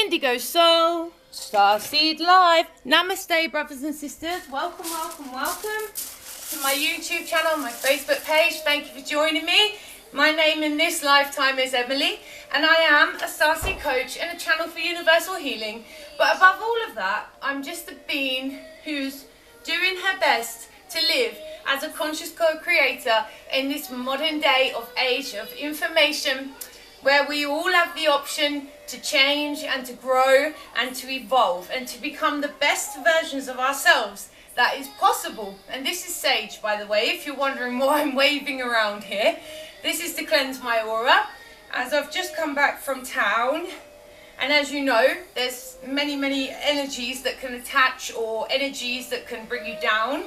Indigo Soul, StarSeed Live. Namaste, brothers and sisters. Welcome to my YouTube channel, my Facebook page. Thank you for joining me. My name in this lifetime is Emily, and I am a StarSeed coach and a channel for universal healing. But above all of that, I'm just a being who's doing her best to live as a conscious co-creator in this modern day of age of information, where we all have the option to change and to grow and to evolve and to become the best versions of ourselves that is possible. And this is sage, by the way, if you're wondering why I'm waving around here. This is to cleanse my aura, as I've just come back from town. And as you know, there's many energies that can attach, or energies that can bring you down.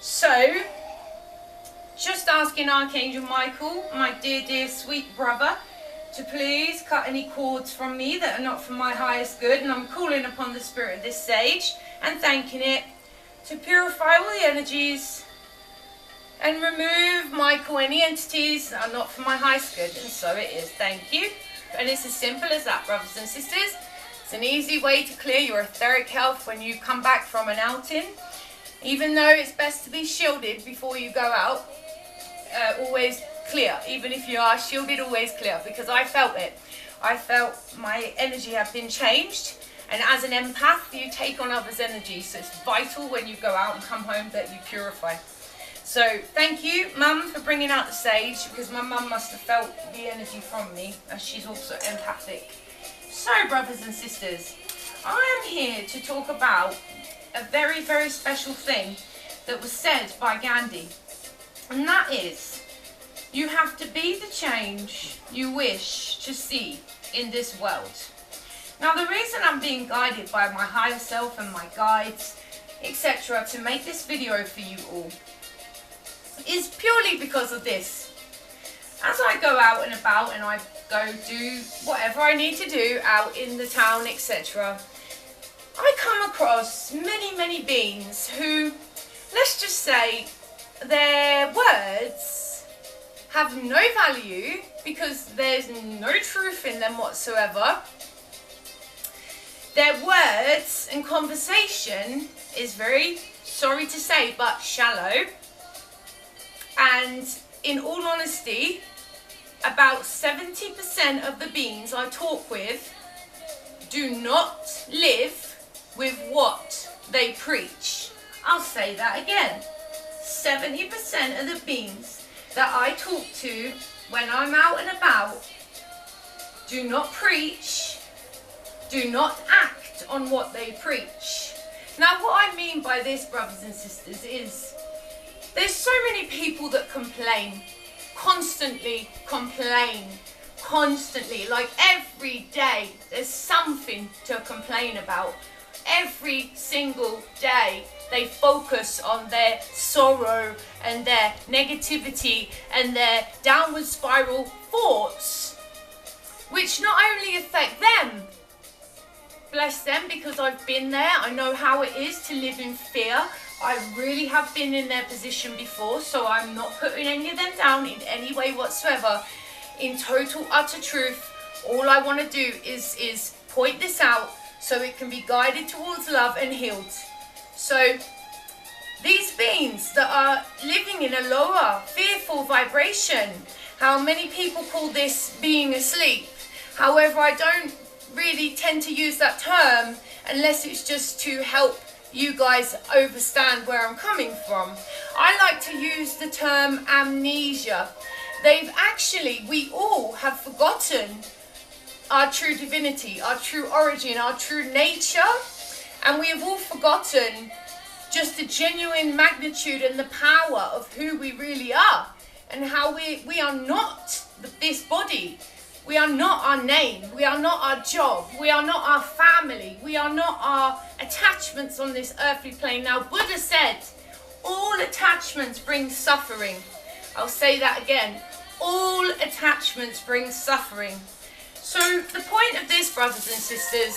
So, just asking Archangel Michael, my dear sweet brother, to please cut any cords from me that are not for my highest good. And I'm calling upon the spirit of this sage and thanking it to purify all the energies and remove, Michael, any entities that are not for my highest good. And so it is. Thank you. And it's as simple as that, brothers and sisters. It's an easy way to clear your etheric health when you come back from an outing. Even though it's best to be shielded before you go out, always clear. Even if you are shielded, always clear, because I felt it. I felt my energy had been changed, and as an empath, you take on others' energy, so it's vital when you go out and come home that you purify. So thank you, Mum, for bringing out the sage, because my mum must have felt the energy from me, as she's also empathic. So, brothers and sisters, I am here to talk about a very special thing that was said by Gandhi, and that is, you have to be the change you wish to see in this world. Now, the reason I'm being guided by my higher self and my guides, etc., to make this video for you all is purely because of this. As I go out and about and I go do whatever I need to do out in the town, etc., I come across many beings who, let's just say, their words have no value because there's no truth in them whatsoever. Their words and conversation is very, sorry to say, but shallow. And in all honesty, about 70% of the beings I talk with do not live with what they preach. I'll say that again. 70% of the beings that I talk to when I'm out and about do not preach, do not act on what they preach. Now, what I mean by this, brothers and sisters, is there's so many people that complain, constantly, like every day there's something to complain about. Every single day they focus on their sorrow and their negativity and their downward spiral thoughts, which not only affect them, bless them, because I've been there, I know how it is to live in fear. I really have been in their position before, so I'm not putting any of them down in any way whatsoever. In total, utter truth, all I want to do is point this out so it can be guided towards love and healed. So these beings that are living in a lower, fearful vibration, how many people call this being asleep? However, I don't really tend to use that term unless it's just to help you guys understand where I'm coming from. I like to use the term amnesia. We all have forgotten our true divinity, our true origin, our true nature, and we have all forgotten just the genuine magnitude and the power of who we really are, and how we are not this body. We are not our name, we are not our job, we are not our family, we are not our attachments on this earthly plane. Now, Buddha said, all attachments bring suffering. I'll say that again. All attachments bring suffering. So the point of this, brothers and sisters,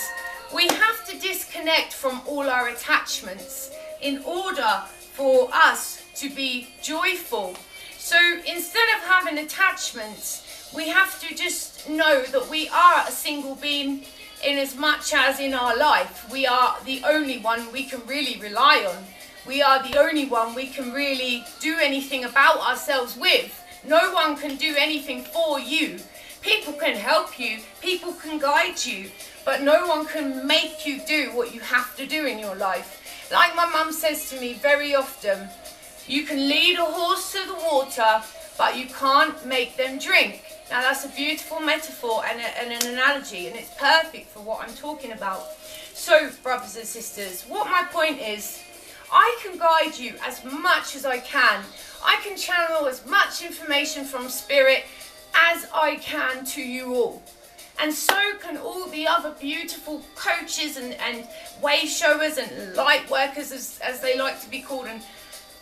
we have to disconnect from all our attachments in order for us to be joyful. So instead of having attachments, we have to just know that we are a single being in as much as in our life, we are the only one we can really rely on. We are the only one we can really do anything about ourselves with. No one can do anything for you. People can help you, people can guide you, but no one can make you do what you have to do in your life. Like my mum says to me very often, you can lead a horse to the water, but you can't make them drink. Now that's a beautiful metaphor and an analogy, and it's perfect for what I'm talking about. So, brothers and sisters, what my point is, I can guide you as much as I can. I can channel as much information from Spirit as I can to you all. And so can all the other beautiful coaches and way showers and light workers, as they like to be called, and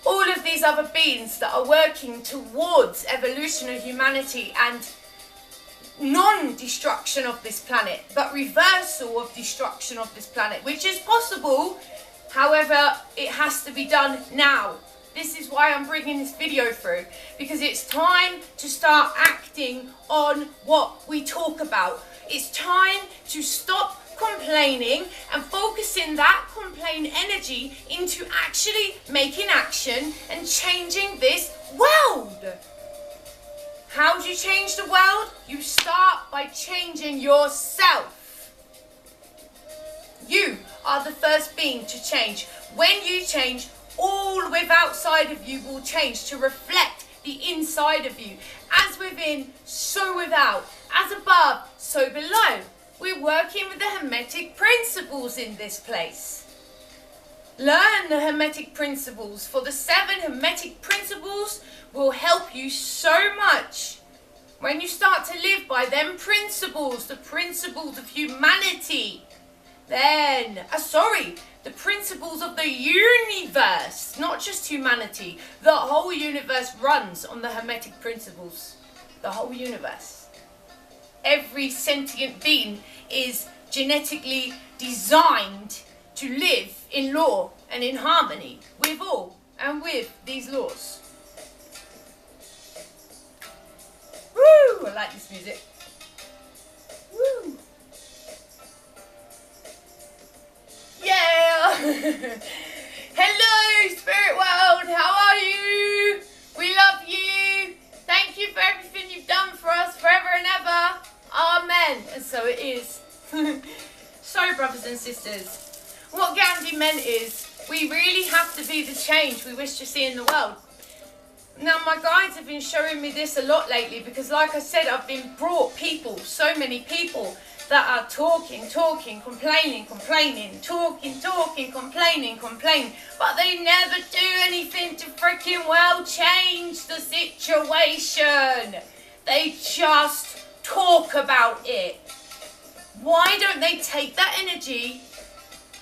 all of these other beings that are working towards evolution of humanity and non-destruction of this planet, but reversal of destruction of this planet, which is possible. However, it has to be done now. This is why I'm bringing this video through, because it's time to start acting on what we talk about. It's time to stop complaining and focusing that complaint energy into actually making action and changing this world. How do you change the world? You start by changing yourself. You are the first being to change. When you change, all with outside of you will change to reflect the inside of you. As within, so without. As above, so below. We're working with the Hermetic principles in this place. Learn the Hermetic principles, for the 7 Hermetic principles will help you so much. When you start to live by them principles, the principles of humanity, then, the principles of the universe, not just humanity. The whole universe runs on the Hermetic principles. The whole universe. Every sentient being is genetically designed to live in law and in harmony with all and with these laws. Woo! I like this music. Woo! Yeah! Hello, Spirit World! How are you? We love you! Thank you for everything you've done for us forever and ever. Amen. And so it is. So, brothers and sisters, what Gandhi meant is we really have to be the change we wish to see in the world. Now, my guides have been showing me this a lot lately because, like I said, I've been brought people, so many people that are talking, complaining, talking, complaining, but they never do anything to freaking well change the situation. They just talk about it. Why don't they take that energy?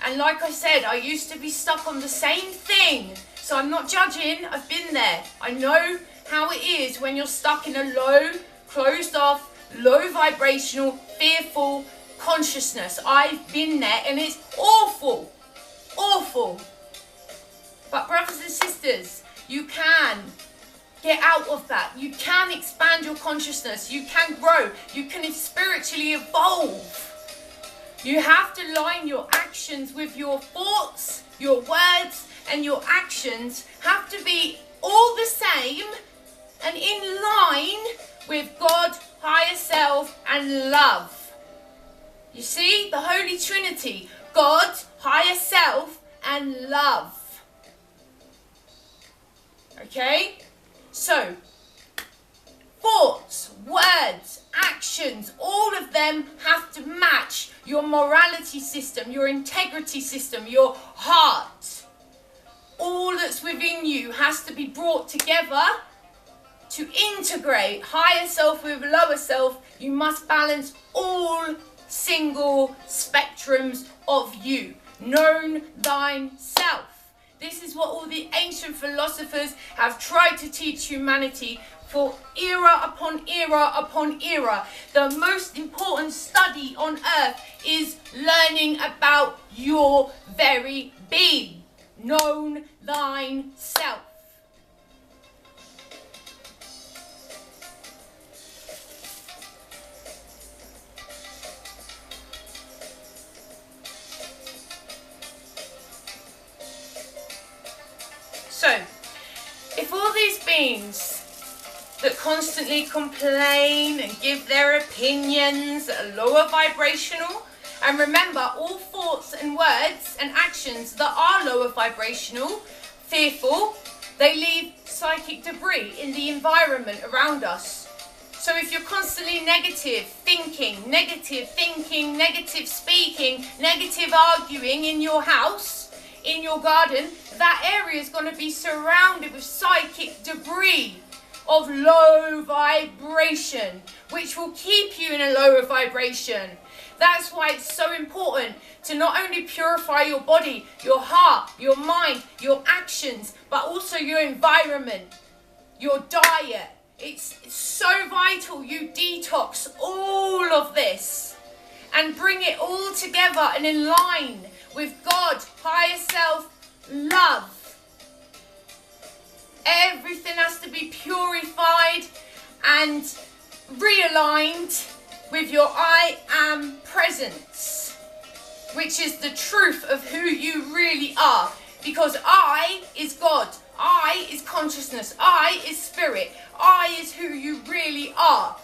And like I said, I used to be stuck on the same thing. So I'm not judging, I've been there. I know how it is when you're stuck in a low, closed off, low vibrational, fearful consciousness. I've been there and it's awful. Awful. But brothers and sisters, you can get out of that. You can expand your consciousness. You can grow. You can spiritually evolve. You have to line your actions with your thoughts, your words, and your actions have to be all the same and in line with God, higher self, and love. You see, the Holy Trinity, God, higher self, and love. Okay? So, thoughts, words, actions, all of them have to match your morality system, your integrity system, your heart. All that's within you has to be brought together to integrate higher self with lower self. You must balance all single spectrums of you. Known thyself. This is what all the ancient philosophers have tried to teach humanity for era upon era upon era. The most important study on earth is learning about your very being. Known thyself. If all these beings that constantly complain and give their opinions that are lower vibrational, and remember, all thoughts and words and actions that are lower vibrational, fearful, they leave psychic debris in the environment around us. So if you're constantly negative thinking, negative speaking, negative arguing in your house, in your garden, that area is going to be surrounded with psychic debris of low vibration, which will keep you in a lower vibration. That's why it's so important to not only purify your body, your heart, your mind, your actions, but also your environment, your diet. It's so vital you detox all of this and bring it all together and in line with God, higher self, love. Everything has to be purified and realigned with your I am presence, which is the truth of who you really are. Because I is God, I is consciousness, I is spirit, I is who you really are.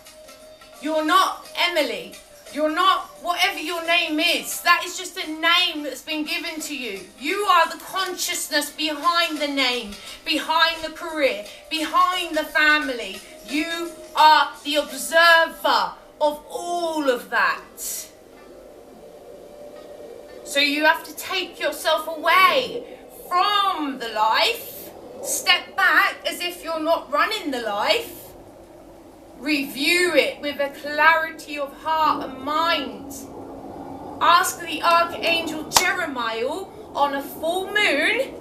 You're not Emily. You're not whatever your name is. That is just a name that's been given to you. You are the consciousness behind the name, behind the career, behind the family. You are the observer of all of that. So you have to take yourself away from the life, step back as if you're not running the life, review it with a clarity of heart and mind. Ask the Archangel Jeremiah on a full moon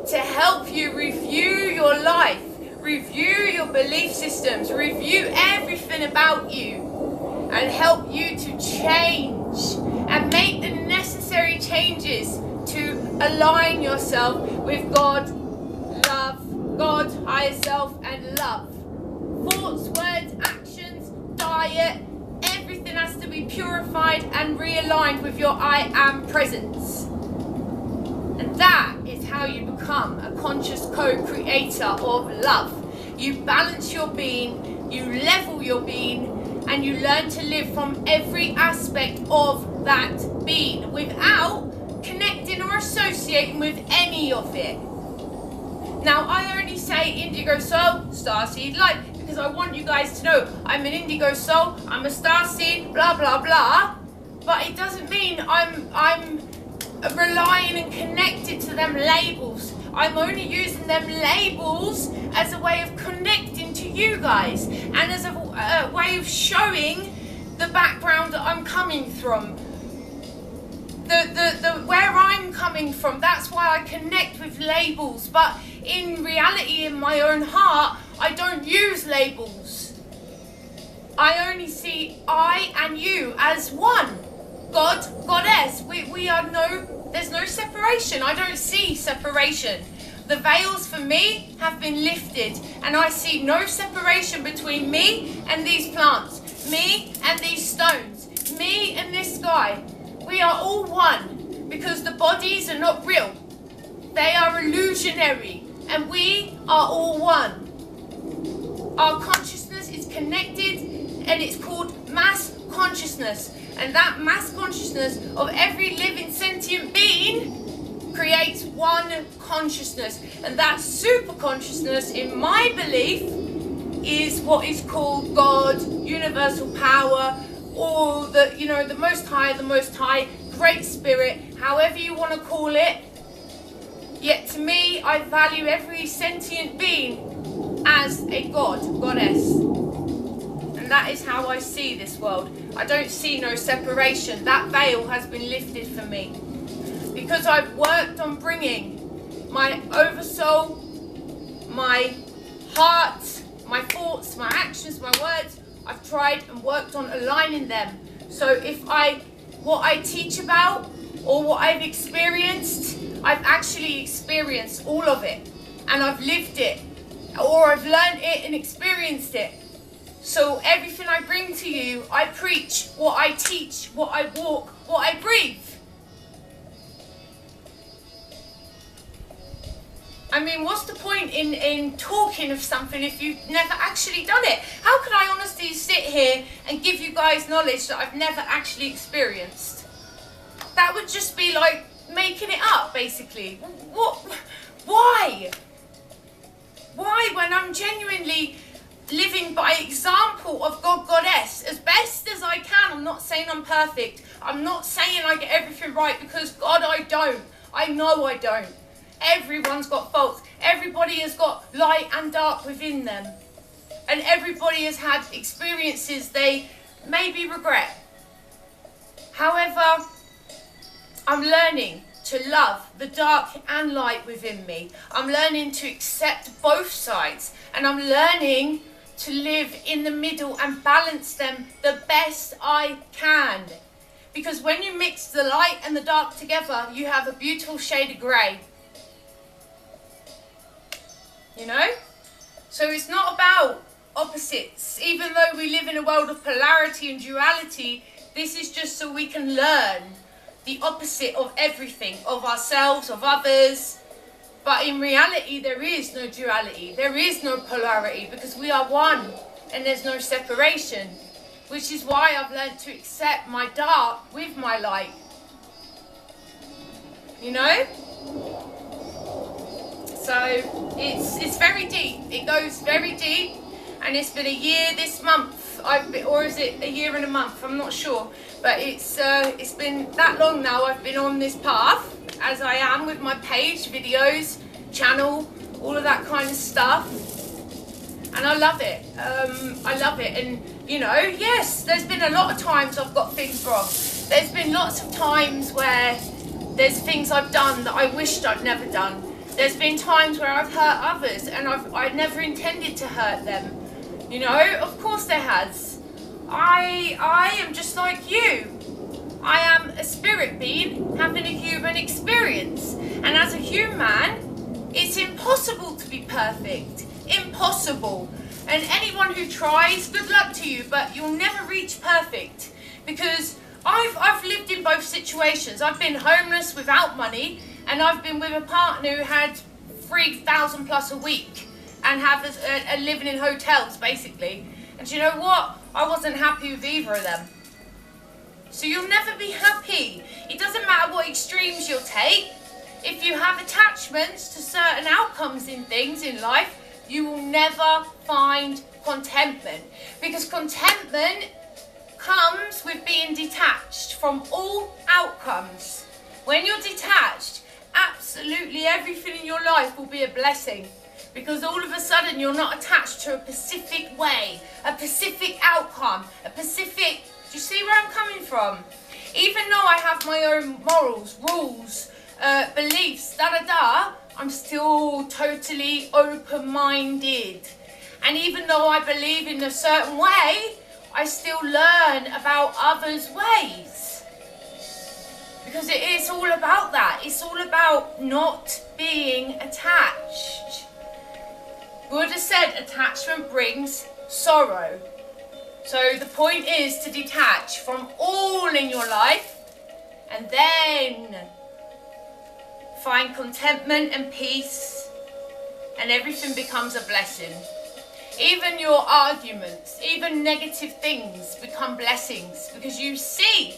to help you review your life, review your belief systems, review everything about you, and help you to change and make the necessary changes to align yourself with God, love, God, higher self, and love. Thoughts, words, actions, diet, everything has to be purified and realigned with your I am presence. And that is how you become a conscious co-creator of love. You balance your being, you level your being, and you learn to live from every aspect of that being without connecting or associating with any of it. Now, I only say indigo soul, starseed light, because I want you guys to know I'm an indigo soul, I'm a starseed, blah, blah, blah. But it doesn't mean I'm relying and connected to them labels. I'm only using them labels as a way of connecting to you guys and as a way of showing the background that I'm coming from. The where I'm coming from, that's why I connect with labels. But in reality, in my own heart, I don't use labels. I only see I and you as one. God, goddess. We are there's no separation. I don't see separation. The veils for me have been lifted, and I see no separation between me and these plants, me and these stones, me and this sky. We are all one, because the bodies are not real. They are illusionary, and we are all one. Our consciousness is connected, and it's called mass consciousness. And that mass consciousness of every living sentient being creates one consciousness. And that super consciousness, in my belief, is what is called God, universal power, or the most high, great spirit, however you want to call it. Yet to me, I value every sentient being as a god, goddess. And that is how I see this world. I don't see no separation. That veil has been lifted for me. Because I've worked on bringing my oversoul, my heart, my thoughts, my actions, my words, I've tried and worked on aligning them. So if what I teach about or what I've experienced, I've actually experienced all of it. And I've lived it. Or I've learned it and experienced it. So everything I bring to you, I preach, what I teach, what I walk, what I breathe. I mean, what's the point in talking of something if you've never actually done it? How can I honestly sit here and give you guys knowledge that I've never actually experienced? That would just be like making it up, basically. What? Why? Why, when I'm genuinely living by example of God, Goddess, as best as I can? I'm not saying I'm perfect. I'm not saying I get everything right, because God, I don't. I know I don't. Everyone's got faults. Everybody has got light and dark within them. And everybody has had experiences they maybe regret. However, I'm learning to love the dark and light within me. I'm learning to accept both sides. And I'm learning to live in the middle and balance them the best I can. Because when you mix the light and the dark together, you have a beautiful shade of grey. You know? So it's not about opposites. Even though we live in a world of polarity and duality, this is just so we can learn the opposite of everything, of ourselves, of others. But in reality, there is no duality. There is no polarity, because we are one and there's no separation. Which is why I've learned to accept my dark with my light. You know? So it's very deep. It goes very deep, and it's been a year this month. Or is it a year and a month? I'm not sure. But it's been that long now. I've been on this path, as I am with my page, videos, channel, all of that kind of stuff. And I love it. I love it. And you know, yes, there's been a lot of times I've got things wrong. There's been lots of times where there's things I've done that I wished I'd never done. There's been times where I've hurt others and I've never intended to hurt them. You know, of course there has. I am just like you. I am a spirit being having a human experience. And as a human, it's impossible to be perfect. Impossible. And anyone who tries, good luck to you, but you'll never reach perfect. Because I've lived in both situations. I've been homeless without money, and I've been with a partner who had 3,000 plus a week and have a living in hotels, basically. And you know what? I wasn't happy with either of them. So you'll never be happy. It doesn't matter what extremes you'll take. If you have attachments to certain outcomes in things in life, you will never find contentment. Because contentment comes with being detached from all outcomes. When you're detached, absolutely everything in your life will be a blessing. Because all of a sudden you're not attached to a specific way, a specific outcome, a specific... Do you see where I'm coming from? Even though I have my own morals, rules, beliefs, I'm still totally open-minded. And even though I believe in a certain way, I still learn about others' ways. Because it is all about that. It's all about not being attached. Buddha said attachment brings sorrow. So the point is to detach from all in your life and then find contentment and peace, and everything becomes a blessing. Even your arguments, even negative things become blessings, because you see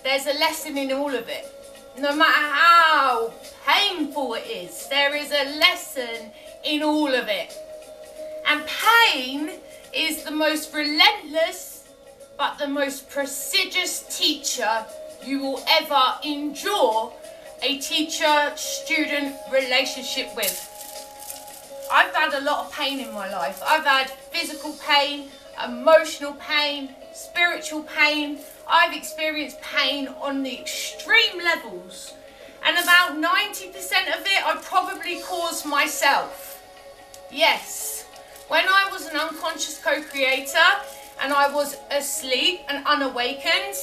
there's a lesson in all of it. No matter how painful it is, there is a lesson in all of it. And pain is the most relentless but the most prestigious teacher you will ever endure a teacher-student relationship with. I've had a lot of pain in my life. I've had physical pain, emotional pain, spiritual pain. I've experienced pain on the extreme levels. And about 90% of it I probably caused myself. Yes. When I was an unconscious co-creator and I was asleep and unawakened,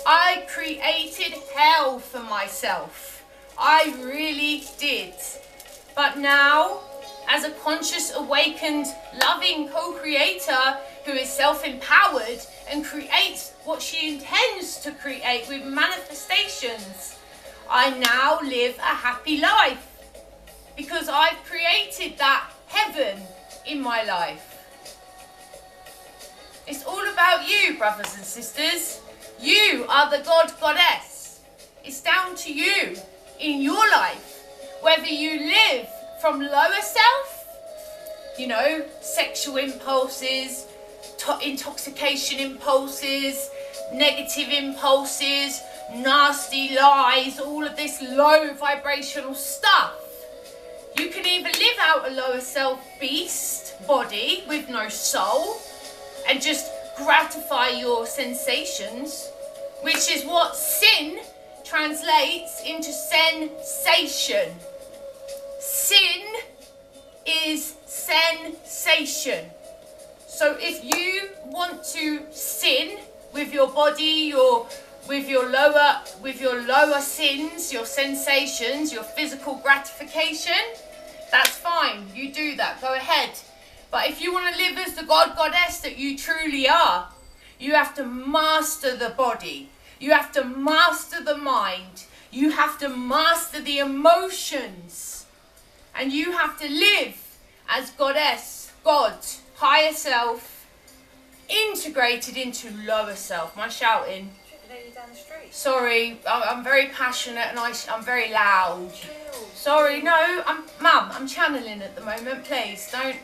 I created hell for myself. I really did. But now, as a conscious, awakened, loving co-creator who is self-empowered and creates what she intends to create with manifestations, I now live a happy life. because I've created that heaven in my life. It's all about you, brothers and sisters. You are the God, Goddess. It's down to you in your life, whether you live from lower self, you know, sexual impulses, intoxication impulses, negative impulses, nasty lies, all of this low vibrational stuff. You can either live out a lower self beast body with no soul and just gratify your sensations, which is what sin translates into sensation. Sin is sensation. So if you want to sin with your body, with your lower sins, your sensations, your physical gratification, that's fine. You do that. Go ahead. But if you want to live as the God, Goddess that you truly are, you have to master the body. You have to master the mind. You have to master the emotions. And you have to live as Goddess, God, higher self, integrated into lower self. Am I shouting? Down the street. Sorry, I'm very passionate and I'm very loud. Sorry, no, Mum, I'm channeling at the moment. Please don't.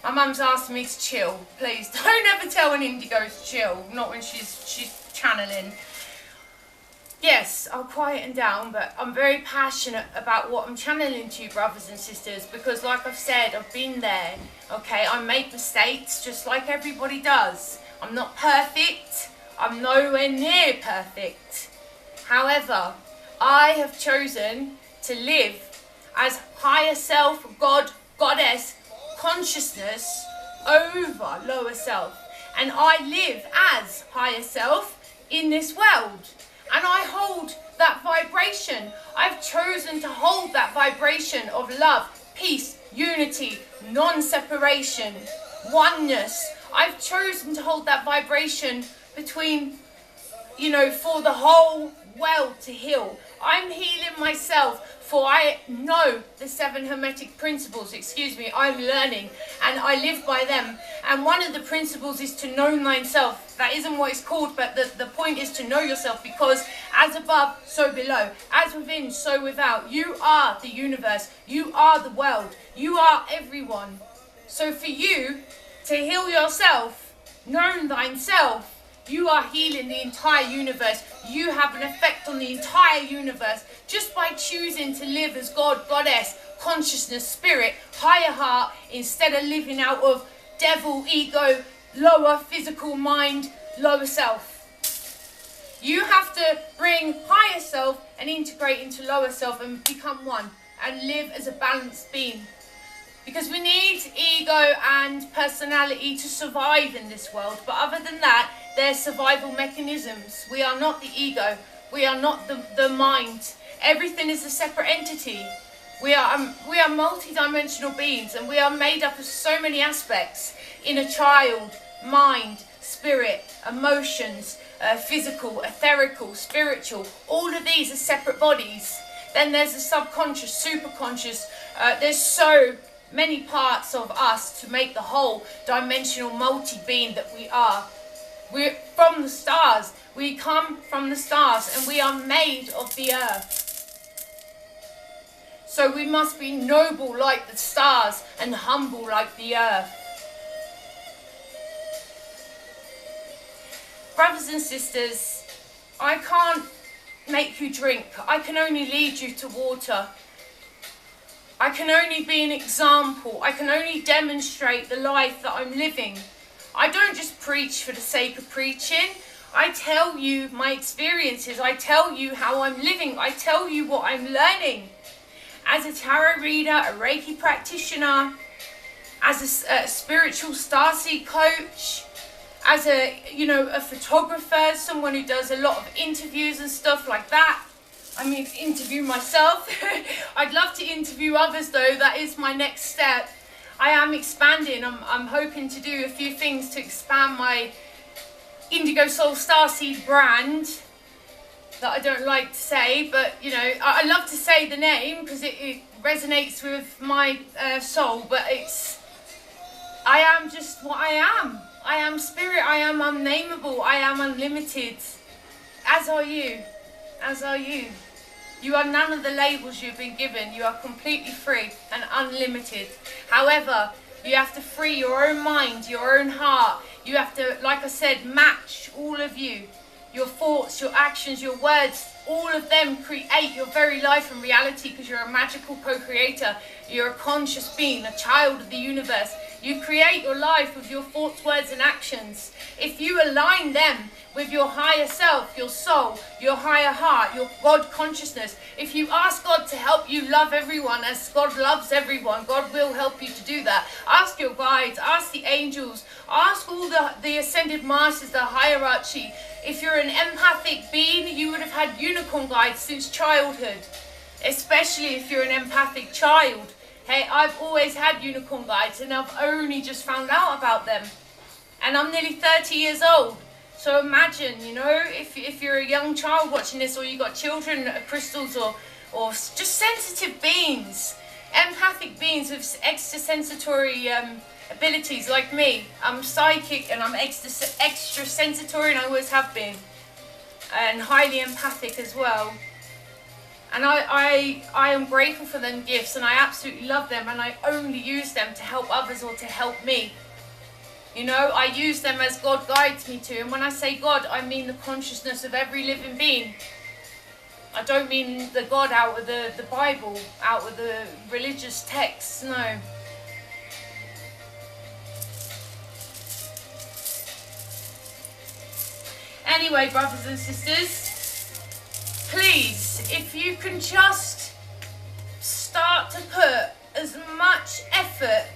My mum's asked me to chill. Please don't ever tell an indigo to chill. Not when she's channeling. Yes, I'll quieten down, but I'm very passionate about what I'm channeling to you, brothers and sisters, because like I've said, I've been there. Okay, I make mistakes just like everybody does. I'm not perfect. I'm nowhere near perfect. However, I have chosen to live as higher self, God, Goddess, consciousness over lower self. And I live as higher self in this world. And I hold that vibration. I've chosen to hold that vibration of love, peace, unity, non-separation, oneness. I've chosen to hold that vibration between, you know, for the whole world to heal. I'm healing myself, for I know the 7 Hermetic principles, I'm learning and I live by them. And one of the principles is to know thyself. That isn't what it's called, but the point is to know yourself, because as above, so below. As within, so without. You are the universe. You are the world. You are everyone. So for you to heal yourself, know thyself, you are healing the entire universe. You have an effect on the entire universe just by choosing to live as God, Goddess, consciousness, spirit, higher heart, instead of living out of devil, ego, lower physical mind, lower self. You have to bring higher self and integrate into lower self and become one and live as a balanced being. Because we need ego and personality to survive in this world. But other than that, they're survival mechanisms. We are not the ego. We are not the mind. Everything is a separate entity. We are multi-dimensional beings, and we are made up of so many aspects. Inner child, mind, spirit, emotions, physical, etherical, spiritual. All of these are separate bodies. Then there's the subconscious, superconscious. There's so many parts of us to make the whole dimensional multi-being that we are. We're from the stars. We come from the stars, and we are made of the earth. So we must be noble like the stars and humble like the earth. Brothers and sisters, I can't make you drink. I can only lead you to water. I can only be an example. I can only demonstrate the life that I'm living. I don't just preach for the sake of preaching. I tell you my experiences. I tell you how I'm living. I tell you what I'm learning. As a tarot reader, a Reiki practitioner, as a spiritual StarSeed coach, as a photographer, someone who does a lot of interviews and stuff like that. I mean, interview myself. I'd love to interview others though. That is my next step. I am expanding. I'm hoping to do a few things to expand my Indigo Soul StarSeed brand. that I don't like to say, but you know, I love to say the name because it resonates with my soul, but I am just what I am. I am spirit, I am unnameable, I am unlimited, as are you, as are you. You are none of the labels you've been given. You are completely free and unlimited. However, you have to free your own mind, your own heart. You have to, like I said, match all of you. Your thoughts, your actions, your words, all of them create your very life and reality because you're a magical co-creator. You're a conscious being, a child of the universe. You create your life with your thoughts, words and actions. If you align them with your higher self, your soul, your higher heart, your God consciousness, if you ask God to help you love everyone as God loves everyone, God will help you to do that. Ask your guides, ask the angels, ask all the ascended masters, the hierarchy. If you're an empathic being, you would have had unicorn guides since childhood, especially if you're an empathic child. Hey, I've always had unicorn guides and I've only just found out about them. And I'm nearly 30 years old. So imagine, you know, if you're a young child watching this, or you got children, crystals, or just sensitive beings, empathic beings with extrasensitory abilities like me. I'm psychic and I'm extra sensitory, and I always have been, and highly empathic as well. And I am grateful for them gifts, and I absolutely love them, and I only use them to help others or to help me. You know, I use them as God guides me to. And when I say God, I mean the consciousness of every living being. I don't mean the God out of the Bible, out of the religious texts, no. Anyway, brothers and sisters, please, if you can just start to put as much effort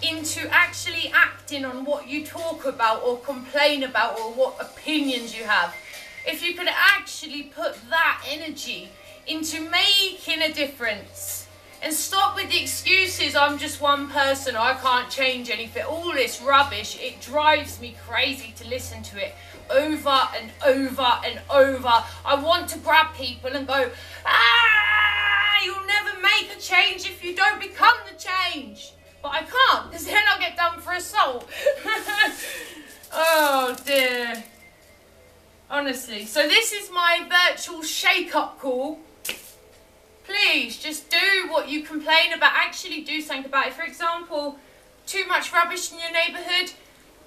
into actually acting on what you talk about or complain about, or what opinions you have. If you could actually put that energy into making a difference, and stop with the excuses, I'm just one person, I can't change anything, all this rubbish. It drives me crazy to listen to it over and over and over. I want to grab people and go, you'll never make a change if you don't become the change. But I can't, because then I'll get done for assault. Oh dear. Honestly. So this is my virtual shake-up call. Please, just do what you complain about. Actually do something about it. For example, too much rubbish in your neighbourhood.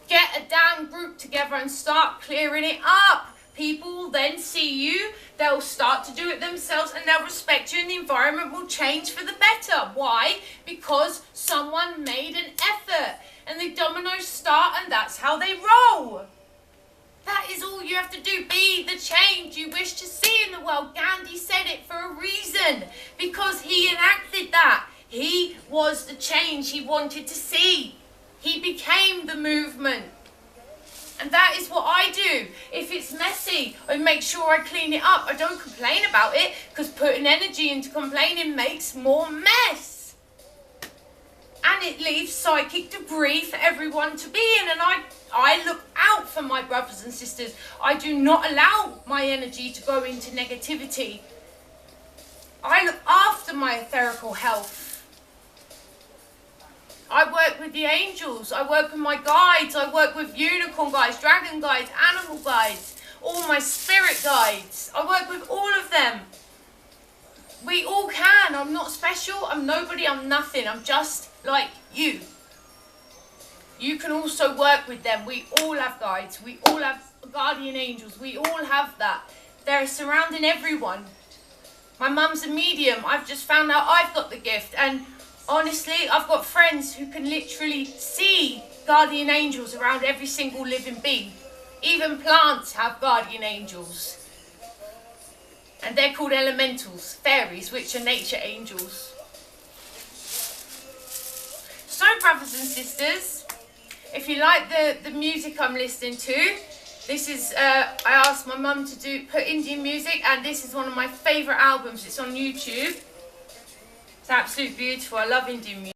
Get a damn group together and start clearing it up. People will then see you, they'll start to do it themselves, and they'll respect you, and the environment will change for the better. Why? Because someone made an effort, and the dominoes start, and that's how they roll. That is all you have to do. Be the change you wish to see in the world. Gandhi said it for a reason, because he enacted that. He was the change he wanted to see. He became the movement. And that is what I do. If it's messy, I make sure I clean it up. I don't complain about it, because putting energy into complaining makes more mess. And it leaves psychic debris for everyone to be in. And I look out for my brothers and sisters. I do not allow my energy to go into negativity. I look after my etherical health. I work with the angels, I work with my guides, I work with unicorn guides, dragon guides, animal guides, all my spirit guides. I work with all of them. We all can. I'm not special, I'm nobody, I'm nothing. I'm just like you. You can also work with them. We all have guides, we all have guardian angels, we all have that. They're surrounding everyone. My mum's a medium. I've just found out I've got the gift, and honestly, I've got friends who can literally see guardian angels around every single living being. Even plants have guardian angels. And they're called elementals, fairies, which are nature angels. So, brothers and sisters, if you like the music I'm listening to, this is, I asked my mum to put Indian music, and this is one of my favourite albums. It's on YouTube. It's absolutely beautiful. I love Indian music.